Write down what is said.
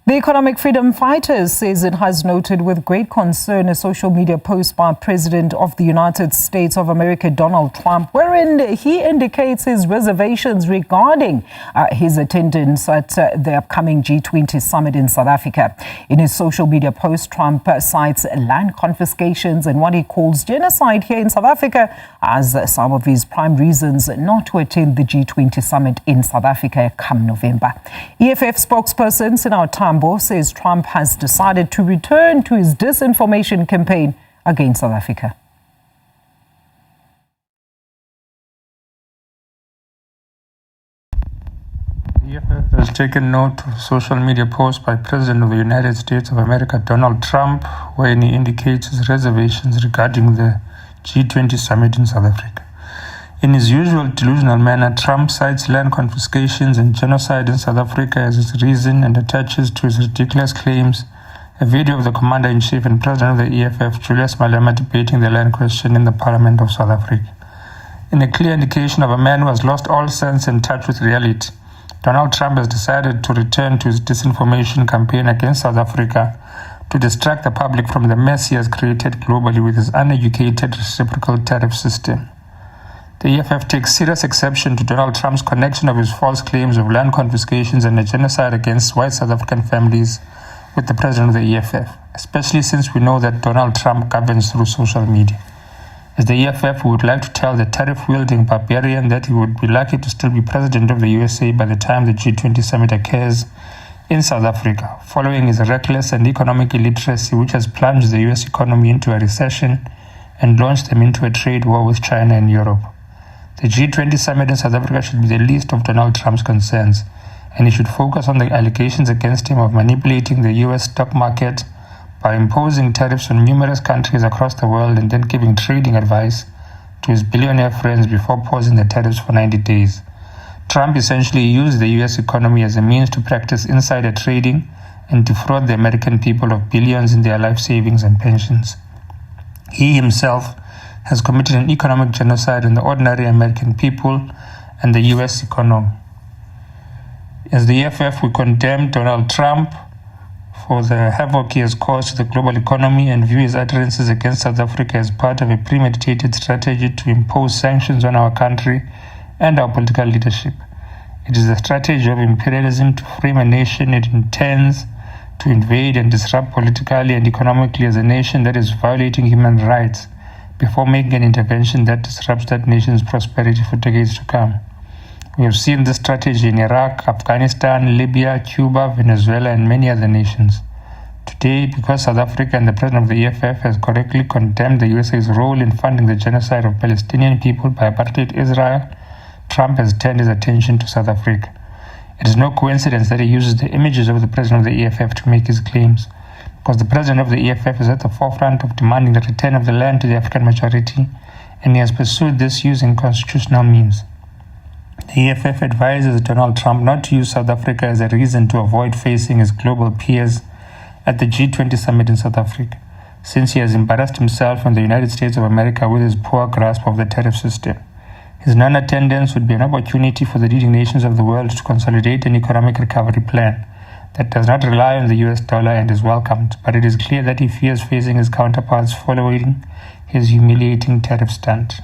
The Economic Freedom Fighters says it has noted with great concern a social media post by President of the United States of America, Donald Trump, wherein he indicates his reservations regarding his attendance at the upcoming G20 summit in South Africa. In his social media post, Trump cites land confiscations and what he calls genocide here in South Africa as some of his prime reasons not to attend the G20 summit in South Africa come November. EFF spokesperson Sinawo Thambo says Trump has decided to return to his disinformation campaign against South Africa. The EFF has taken note of a social media post by President of the United States of America, Donald Trump, wherein he indicates his reservations regarding the G20 summit in South Africa. In his usual delusional manner, Trump cites land confiscations and genocide in South Africa as his reason and attaches to his ridiculous claims a video of the Commander-in-Chief and President of the EFF, Julius Malema, debating the land question in the Parliament of South Africa. In a clear indication of a man who has lost all sense and touch with reality, Donald Trump has decided to return to his disinformation campaign against South Africa to distract the public from the mess he has created globally with his uneducated reciprocal tariff system. The EFF takes serious exception to Donald Trump's connection of his false claims of land confiscations and a genocide against white South African families with the president of the EFF, especially since we know that Donald Trump governs through social media. As the EFF, we would like to tell the tariff-wielding barbarian that he would be lucky to still be president of the USA by the time the G20 summit occurs in South Africa, following his reckless and economic illiteracy which has plunged the US economy into a recession and launched them into a trade war with China and Europe. The G20 summit in South Africa should be the least of Donald Trump's concerns, and he should focus on the allegations against him of manipulating the US stock market by imposing tariffs on numerous countries across the world and then giving trading advice to his billionaire friends before pausing the tariffs for 90 days. Trump essentially used the US economy as a means to practice insider trading and defraud the American people of billions in their life savings and pensions. He himself has committed an economic genocide on the ordinary American people and the US economy. As the EFF, we condemn Donald Trump for the havoc he has caused to the global economy and view his utterances against South Africa as part of a premeditated strategy to impose sanctions on our country and our political leadership. It is a strategy of imperialism to frame a nation it intends to invade and disrupt politically and economically as a nation that is violating human rights before making an intervention that disrupts that nation's prosperity for decades to come. We have seen this strategy in Iraq, Afghanistan, Libya, Cuba, Venezuela, and many other nations. Today, because South Africa and the president of the EFF has correctly condemned the USA's role in funding the genocide of Palestinian people by apartheid Israel, Trump has turned his attention to South Africa. It is no coincidence that he uses the images of the president of the EFF to make his claims, because the president of the EFF is at the forefront of demanding the return of the land to the African majority, and he has pursued this using constitutional means. The EFF advises Donald Trump not to use South Africa as a reason to avoid facing his global peers at the G20 summit in South Africa, since he has embarrassed himself and the United States of America with his poor grasp of the tariff system. His non-attendance would be an opportunity for the leading nations of the world to consolidate an economic recovery plan that does not rely on the US dollar and is welcomed, but it is clear that he fears facing his counterparts following his humiliating tariff stunt.